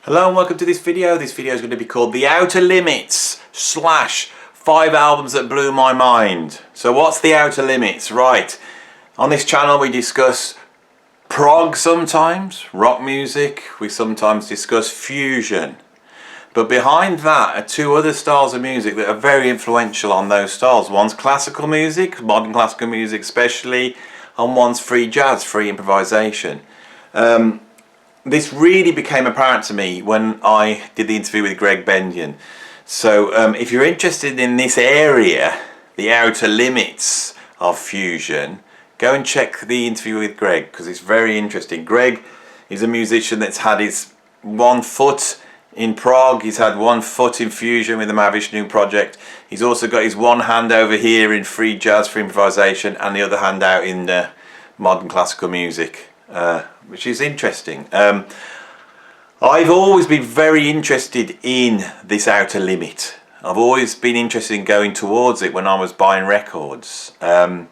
Hello and welcome to this video. This video is going to be called The Outer Limits / 5 albums that blew my mind. So what's the outer limits? Right, on this channel we discuss prog sometimes, rock music, we sometimes discuss fusion. But behind that are two other styles of music that are very influential on those styles. One's classical music, modern classical music especially, and one's free jazz, free improvisation. This really became apparent to me when I did the interview with Greg Bendian. So if you're interested in this area, the outer limits of fusion, go and check the interview with Greg because it's very interesting. Greg is a musician that's had his 1 foot in prog, he's had 1 foot in fusion with the Mahavishnu project. He's also got his one hand over here in free jazz, free improvisation, and the other hand out in modern classical music, which is interesting. I've always been very interested in this outer limit. I've always been interested in going towards it when I was buying records. And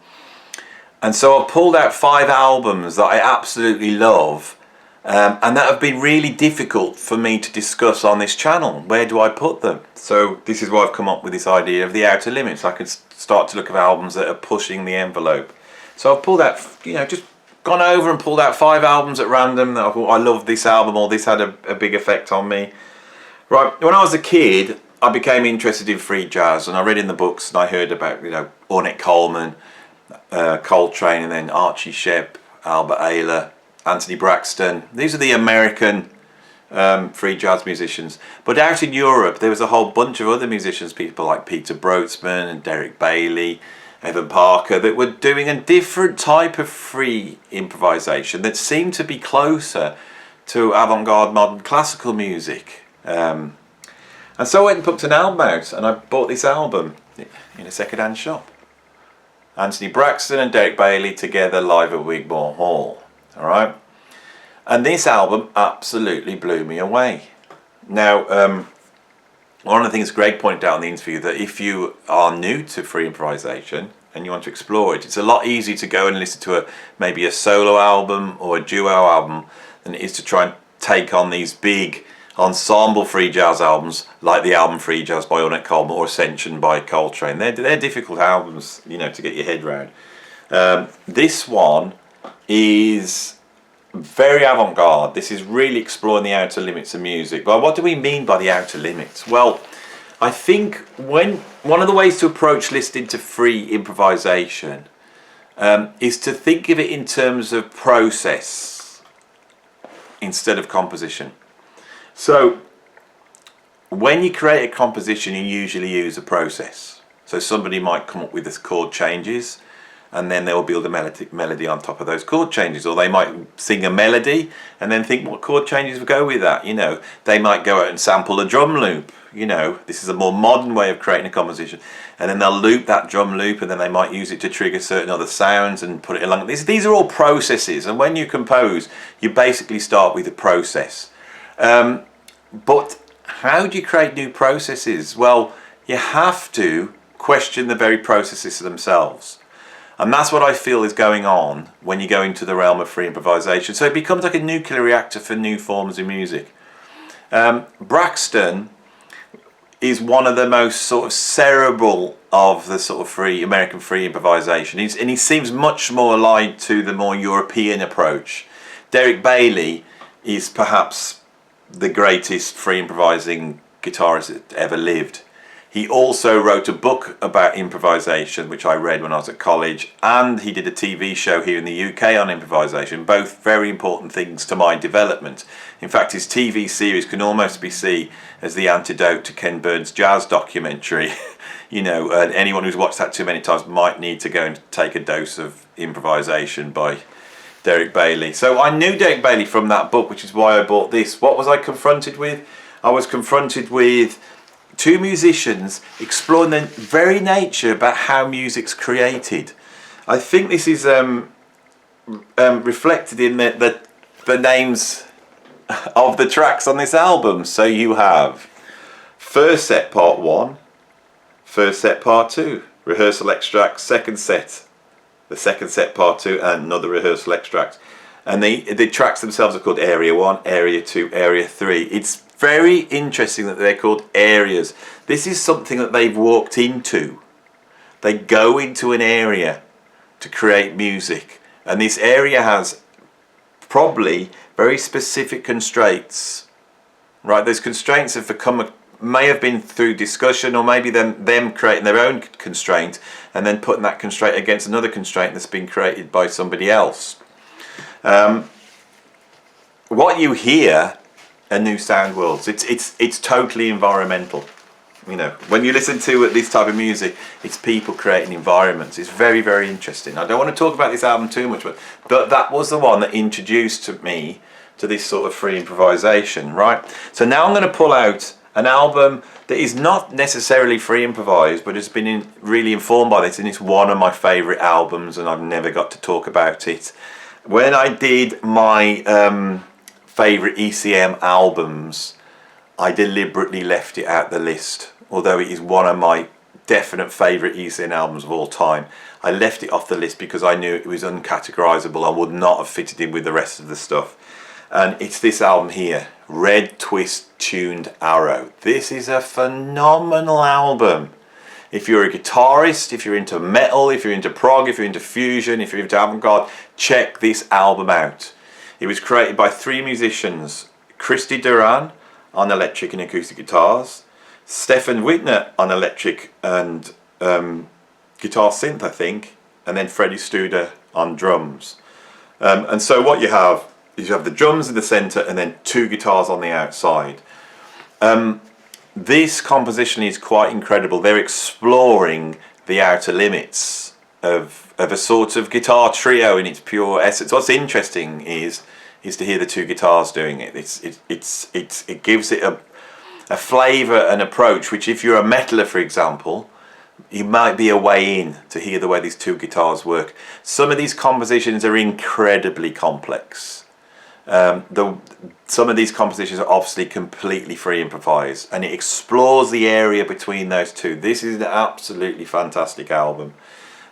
so I've pulled out 5 albums that I absolutely love. And that have been really difficult for me to discuss on this channel. Where do I put them? So this is why I've come up with this idea of the outer limits. I could start to look at albums that are pushing the envelope. So I've pulled out, just gone over and pulled out 5 albums at random that I thought I love this album or this had a big effect on me. Right, when I was a kid, I became interested in free jazz and I read in the books and I heard about, Ornette Coleman, Coltrane, and then Archie Shepp, Albert Ayler, Anthony Braxton. These are the American free jazz musicians. But out in Europe, there was a whole bunch of other musicians, people like Peter Brotzmann and Derek Bailey, Evan Parker, that were doing a different type of free improvisation that seemed to be closer to avant-garde modern classical music. And so I went and booked an album out and I bought this album in a second-hand shop. Anthony Braxton and Derek Bailey together live at Wigmore Hall. Alright, and this album absolutely blew me away. Now, one of the things Greg pointed out in the interview, that if you are new to free improvisation and you want to explore it, it's a lot easier to go and listen to maybe a solo album or a duo album than it is to try and take on these big ensemble free jazz albums like the album Free Jazz by Ornette Coleman or Ascension by Coltrane. They're difficult albums, to get your head around. This one is very avant-garde. This is really exploring the outer limits of music. But what do we mean by the outer limits? Well, I think one of the ways to approach listening to free improvisation is to think of it in terms of process instead of composition. So when you create a composition, you usually use a process. So somebody might come up with this chord changes, and then they'll build a melody on top of those chord changes, or they might sing a melody and then think what chord changes would go with that. They might go out and sample a drum loop. This is a more modern way of creating a composition, and then they'll loop that drum loop and then they might use it to trigger certain other sounds and put it along. These are all processes, and when you compose you basically start with a process. But how do you create new processes? Well, you have to question the very processes themselves. And that's what I feel is going on when you go into the realm of free improvisation. So it becomes like a nuclear reactor for new forms of music. Braxton is one of the most sort of cerebral of the sort of American free improvisation. And he seems much more allied to the more European approach. Derek Bailey is perhaps the greatest free improvising guitarist that ever lived. He also wrote a book about improvisation, which I read when I was at college, and he did a TV show here in the UK on improvisation, both very important things to my development. In fact, his TV series can almost be seen as the antidote to Ken Burns' jazz documentary. Anyone who's watched that too many times might need to go and take a dose of improvisation by Derek Bailey. So I knew Derek Bailey from that book, which is why I bought this. What was I confronted with? I was confronted with 2 musicians exploring the very nature about how music's created. I think this is reflected in the names of the tracks on this album. So you have first set part 1, first set part 2, rehearsal extract, second set, the second set part 2, and another rehearsal extract. And the tracks themselves are called Area 1, Area 2, Area 3. It's very interesting that they're called areas. This is something that they've walked into. They go into an area to create music, and this area has probably very specific constraints, right? Those constraints have may have been through discussion, or maybe them creating their own constraint and then putting that constraint against another constraint that's been created by somebody else. What you hear are new sound worlds. It's totally environmental. You know, when you listen to this type of music, it's people creating environments. It's very, very interesting. I don't want to talk about this album too much, but that was the one that introduced me to this sort of free improvisation, right? So now I'm going to pull out an album that is not necessarily free improvised, but has been really informed by this, and it's one of my favourite albums, and I've never got to talk about it. When I did my favourite ECM albums, I deliberately left it out the list, although it is one of my definite favourite ECM albums of all time. I left it off the list because I knew it was uncategorisable and would not have fitted in with the rest of the stuff. And it's this album here, Red Twist Tuned Arrow. This is a phenomenal album. If you're a guitarist, if you're into metal, if you're into prog, if you're into fusion, if you're into avant-garde, check this album out. It was created by 3 musicians, Christy Duran on electric and acoustic guitars, Stefan Wittner on electric and guitar synth, I think, and then Freddie Studer on drums. And so what you have is you have the drums in the centre and then 2 guitars on the outside. This composition is quite incredible. They're exploring the outer limits of a sort of guitar trio in its pure essence. What's interesting is to hear the 2 guitars doing it. It gives it a flavour and approach which, if you're a metaler, for example, it might be a way in to hear the way these 2 guitars work. Some of these compositions are incredibly complex. Some of these compositions are obviously completely free improvised, and it explores the area between those 2. This is an absolutely fantastic album.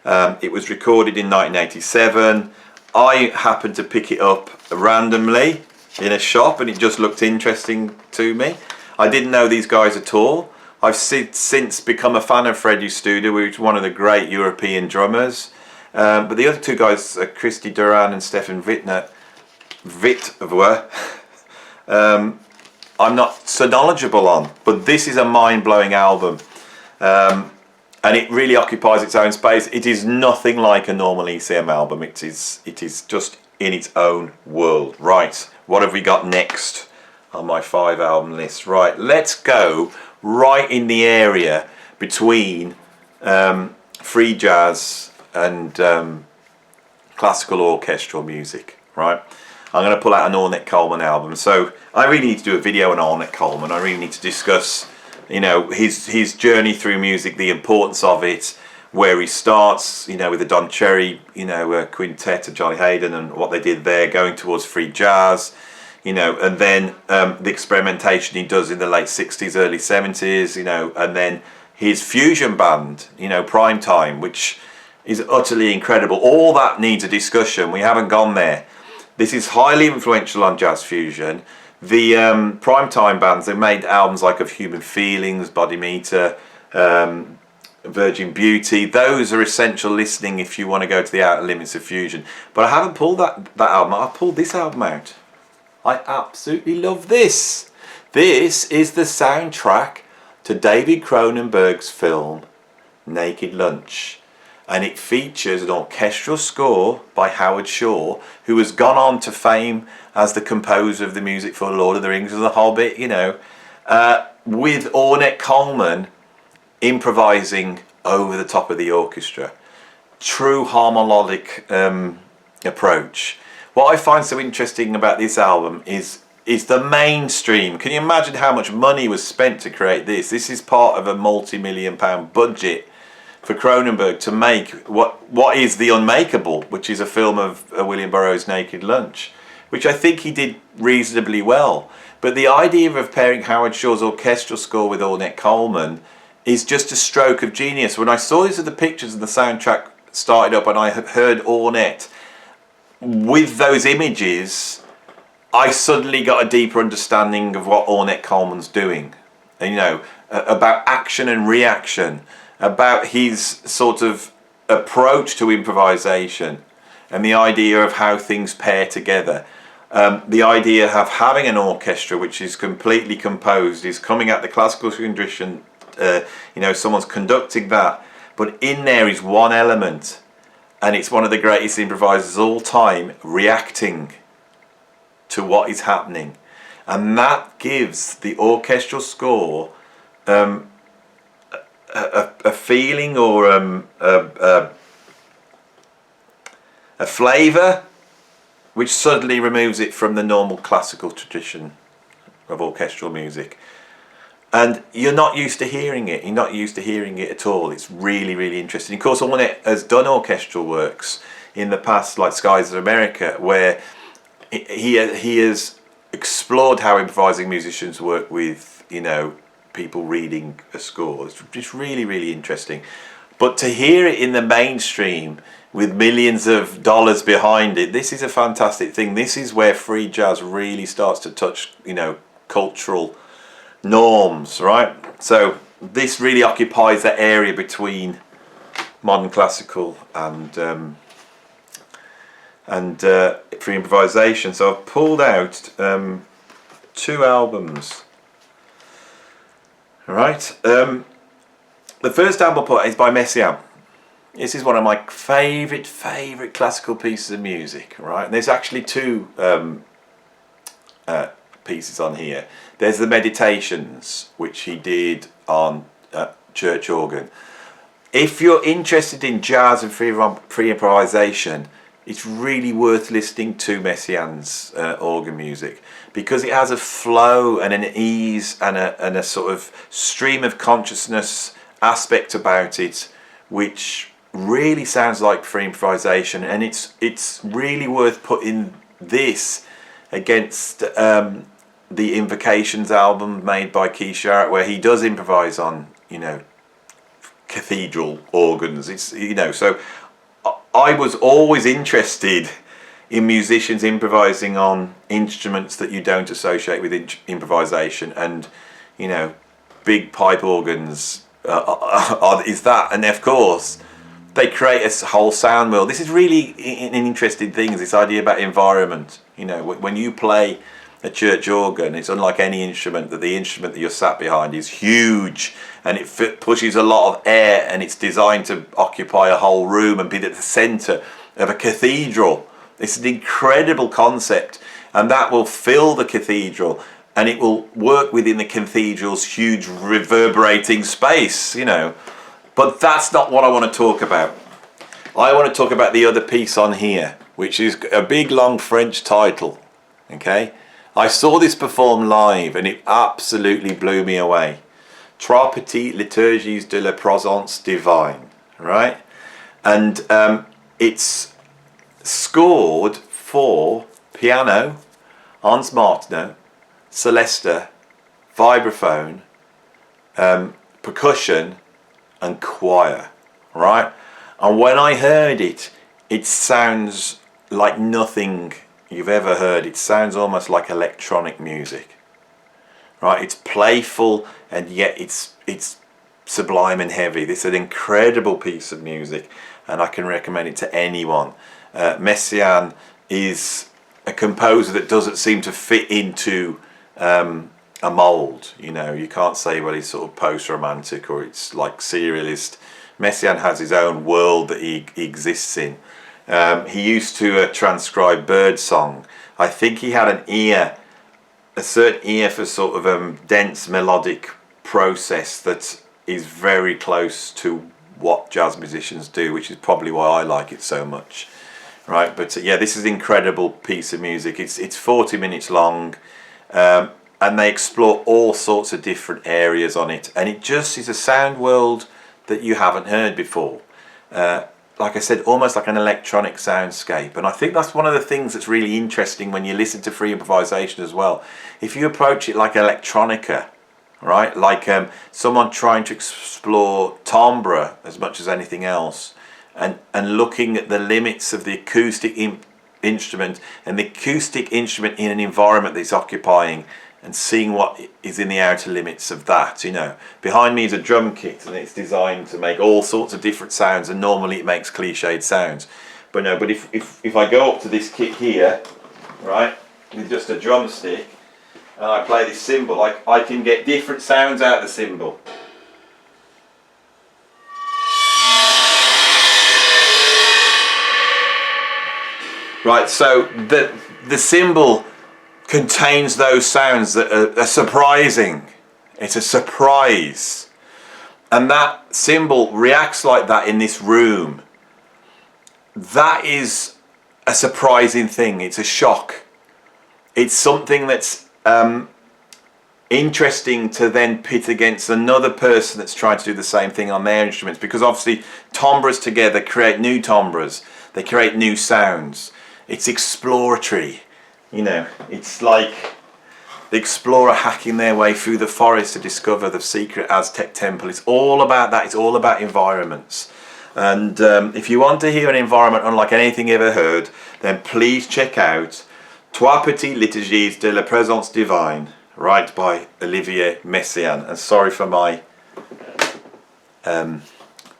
It was recorded in 1987. I happened to pick it up randomly in a shop, and it just looked interesting to me. I didn't know these guys at all. I've since become a fan of Freddie Studer, who's one of the great European drummers. But the other 2 guys, Christy Duran and Stefan Wittner, I'm not so knowledgeable on, but this is a mind-blowing album, and it really occupies its own space. It is nothing like a normal ECM album. It is just in its own world. Right, what have we got next on my 5 album list? Right, let's go right in the area between free jazz and classical orchestral music, right? I'm going to pull out an Ornette Coleman album. So I really need to do a video on Ornette Coleman. I really need to discuss, you know, his journey through music, the importance of it, where he starts, you know, with the Don Cherry, you know, quintet and Johnny Hayden and what they did there, going towards free jazz, you know, and then the experimentation he does in the late 60s, early 70s, you know, and then his fusion band, you know, Prime Time, which is utterly incredible. All that needs a discussion. We haven't gone there. This is highly influential on jazz fusion. The Primetime bands, they made albums like Of Human Feelings, Body Meter, Virgin Beauty. Those are essential listening if you want to go to the outer limits of fusion. But I haven't pulled that album. I've pulled this album out. I absolutely love this. This is the soundtrack to David Cronenberg's film Naked Lunch. And it features an orchestral score by Howard Shore, who has gone on to fame as the composer of the music for Lord of the Rings and The Hobbit, you know, with Ornette Coleman improvising over the top of the orchestra. True harmonic approach. What I find so interesting about this album is the mainstream. Can you imagine how much money was spent to create this? This is part of a multi-million-pound budget for Cronenberg to make what is the unmakeable, which is a film of William Burroughs' Naked Lunch, which I think he did reasonably well. But the idea of pairing Howard Shore's orchestral score with Ornette Coleman is just a stroke of genius. When I saw these are the pictures and the soundtrack started up and I heard Ornette with those images, I suddenly got a deeper understanding of what Ornette Coleman's doing, and, you know, about action and reaction, about his sort of approach to improvisation, and the idea of how things pair together. The idea of having an orchestra which is completely composed, is coming at the classical tradition, you know, someone's conducting that, but in there is one element, and it's one of the greatest improvisers of all time, reacting to what is happening. And that gives the orchestral score a feeling, or a flavour, which suddenly removes it from the normal classical tradition of orchestral music. And you're not used to hearing it. You're not used to hearing it at all. It's really, really interesting. Of course, Ornette has done orchestral works in the past, like Skies of America, where he has explored how improvising musicians work with, you know, people reading a score. It's just really, really interesting. But to hear it in the mainstream with millions of dollars behind it, this is a fantastic thing. This is where free jazz really starts to touch, you know, cultural norms, right? So this really occupies that area between modern classical and free improvisation. So I've pulled out 2 albums. All right. The first album I put is by Messiaen. This is one of my favourite classical pieces of music, right? And there's actually 2 pieces on here. There's the Meditations, which he did on church organ. If you're interested in jazz and free improvisation, it's really worth listening to Messiaen's organ music, because it has a flow and an ease and a sort of stream of consciousness aspect about it, which really sounds like free improvisation. And it's really worth putting this against the Invocations album made by Keith Jarrett, where he does improvise on, you know, cathedral organs. It's, you know, so I was always interested in musicians improvising on instruments that you don't associate with improvisation, and, you know, big pipe organs is that, and of course they create a whole sound world. This is really an interesting thing, is this idea about environment. You know, when you play a church organ, it's unlike any instrument, that the instrument that you're sat behind is huge, and it pushes a lot of air, and it's designed to occupy a whole room and be at the centre of a cathedral. It's an incredible concept, and that will fill the cathedral, and it will work within the cathedral's huge reverberating space, you know. But that's not what I want to talk about. I want to talk about the other piece on here, which is a big long French title, okay? I saw this performed live and it absolutely blew me away. Trois Petites Liturgies de la Présence Divine, right? And it's scored for piano, Hans Martineau, celesta, vibraphone, percussion and choir, right? And when I heard it, it sounds like nothing you've ever heard. It sounds almost like electronic music, right? It's playful, and yet it's sublime and heavy. This is an incredible piece of music, and I can recommend it to anyone. Messiaen is a composer that doesn't seem to fit into a mould. You know, you can't say, well, he's sort of post-romantic or it's like serialist. Messiaen has his own world that he exists in. He used to transcribe birdsong. I think he had a certain ear for sort of dense melodic process that is very close to what jazz musicians do, which is probably why I like it so much, right? But yeah, this is an incredible piece of music. It's 40 minutes long, and they explore all sorts of different areas on it, and it just is a sound world that you haven't heard before. Like I said, almost like an electronic soundscape. And I think that's one of the things that's really interesting when you listen to free improvisation as well. If you approach it like electronica, right, like someone trying to explore timbre as much as anything else, and looking at the limits of the acoustic instrument and the acoustic instrument in an environment that it's occupying, and seeing what is in the outer limits of that. You know, behind me is a drum kit, and it's designed to make all sorts of different sounds, and normally it makes cliched sounds. But no, but if I go up to this kit here, right, with just a drumstick, and I play this cymbal, I can get different sounds out of the cymbal. Right, so the cymbal contains those sounds that are surprising. It's a surprise. And that cymbal reacts like that in this room. That is a surprising thing. It's a shock. It's something that's interesting to then pit against another person that's trying to do the same thing on their instruments, because obviously timbres together create new timbres. They create new sounds. It's exploratory. You know, it's like the explorer hacking their way through the forest to discover the secret Aztec temple. It's all about that. It's all about environments. And if you want to hear an environment unlike anything you ever heard, then please check out Trois Petites Liturgies de la Présence Divine, right, by Olivier Messiaen. And sorry for my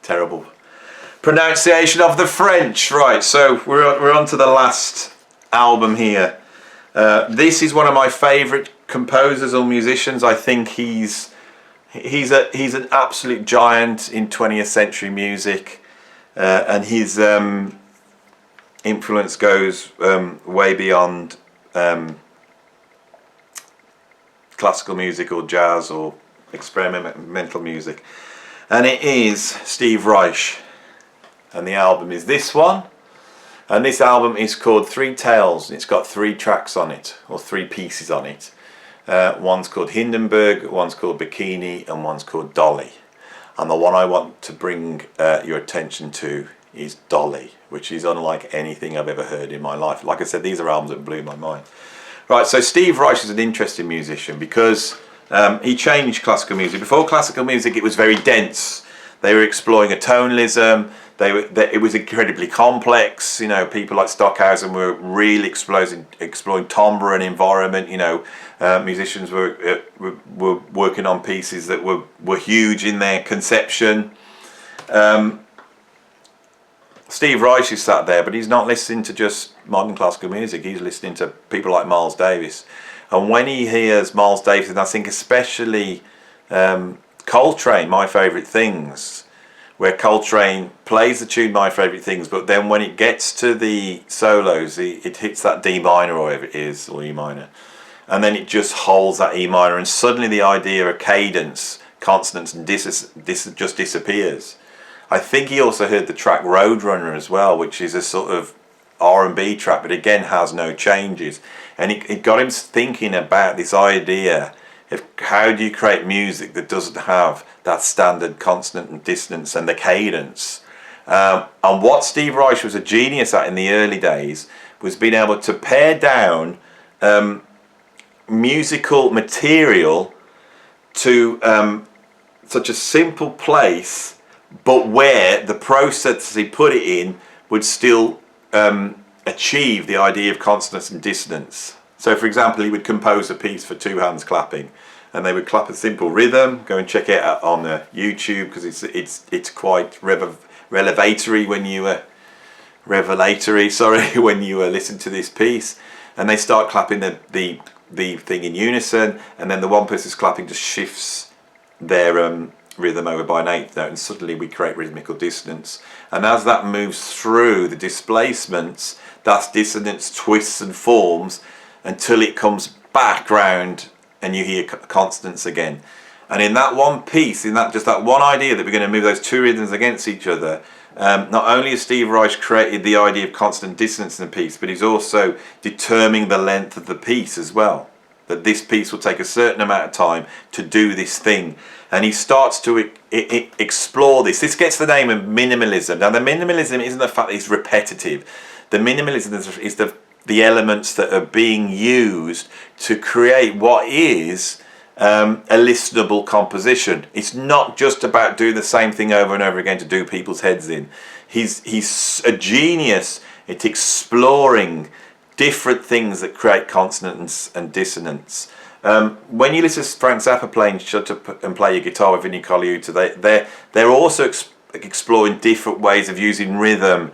terrible pronunciation of the French. Right, so we're on to the last album here. This is one of my favourite composers or musicians. I think he's an absolute giant in 20th century music, and his influence goes way beyond classical music or jazz or experimental music. And it is Steve Reich, and the album is this one. And this album is called Three Tales, and it's got 3 tracks on it, or 3 pieces on it. One's called Hindenburg, one's called Bikini, and one's called Dolly. And the one I want to bring your attention to is Dolly, which is unlike anything I've ever heard in my life. Like I said, these are albums that blew my mind. Right, so Steve Reich is an interesting musician because he changed classical music. Before classical music, it was very dense. They were exploring a tonalism. It was incredibly complex. You know, people like Stockhausen were really exploring timbre and environment. You know, musicians were working on pieces that were huge in their conception. Steve Reich is sat there, but he's not listening to just modern classical music. He's listening to people like Miles Davis. And when he hears Miles Davis, and I think especially Coltrane, My Favourite Things, where Coltrane plays the tune My Favourite Things, but then when it gets to the solos, it hits that D minor or whatever it is, or E minor, and then it just holds that E minor, and suddenly the idea of cadence, consonants, and just disappears. I think he also heard the track Roadrunner as well, which is a sort of R&B track, but again has no changes, and it got him thinking about this idea of how do you create music that doesn't have that standard consonant and dissonance and the cadence. And what Steve Reich was a genius at in the early days was being able to pare down musical material to such a simple place, but where the process he put it in would still achieve the idea of consonance and dissonance. So for example, he would compose a piece for 2 hands clapping, and they would clap a simple rhythm. Go and check it out on YouTube, because it's quite revelatory when you listen to this piece. And they start clapping the thing in unison, and then the one person's clapping just shifts their rhythm over by an 8th note, and suddenly we create rhythmical dissonance. And as that moves through the displacements, that dissonance twists and forms until it comes back round and you hear consonants again. And in that one piece, in that just that one idea that we're going to move those 2 rhythms against each other, not only has Steve Reich created the idea of consonant dissonance in the piece, but he's also determining the length of the piece as well. That this piece will take a certain amount of time to do this thing. And he starts to explore this. This gets the name of minimalism. Now the minimalism isn't the fact that it's repetitive. The minimalism is the elements that are being used to create what is a listenable composition. It's not just about doing the same thing over and over again to do people's heads in. He's a genius It's exploring different things that create consonance and dissonance. When you listen to Frank Zappa playing Shut Up and Play Your Guitar with Vinnie Colaiuta, they're also exploring different ways of using rhythm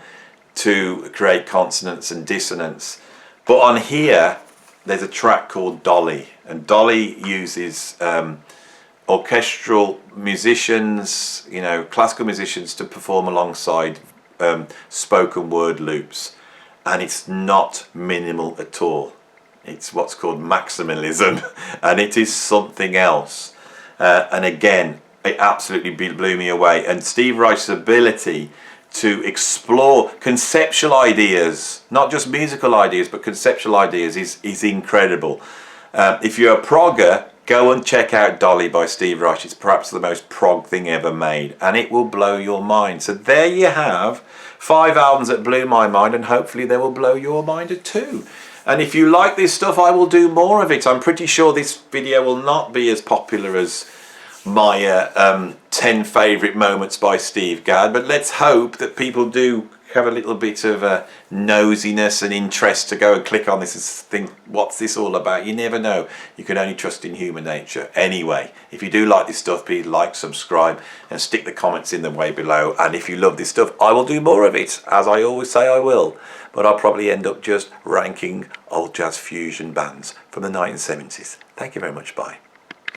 to create consonance and dissonance. But on here, there's a track called Dolly, and Dolly uses orchestral musicians, classical musicians, to perform alongside spoken word loops, and it's not minimal at all. It's what's called maximalism, and it is something else. And again, it absolutely blew me away. And Steve Reich's ability to explore conceptual ideas, not just musical ideas, but conceptual ideas, is incredible. If you're a progger, go and check out Dolly by Steve Reich. It's perhaps the most prog thing ever made, and it will blow your mind. So there you have 5 albums that blew my mind, and hopefully they will blow your mind too. And if you like this stuff, I will do more of it. I'm pretty sure this video will not be as popular as my 10 favourite moments by Steve Gadd, but let's hope that people do have a little bit of nosiness and interest to go and click on this and think, what's this all about? You never know. You can only trust in human nature. Anyway, if you do like this stuff, please like, subscribe, and stick the comments in the way below. And if you love this stuff, I will do more of it, as I always say I will. But I'll probably end up just ranking old jazz fusion bands from the 1970s. Thank you very much. Bye.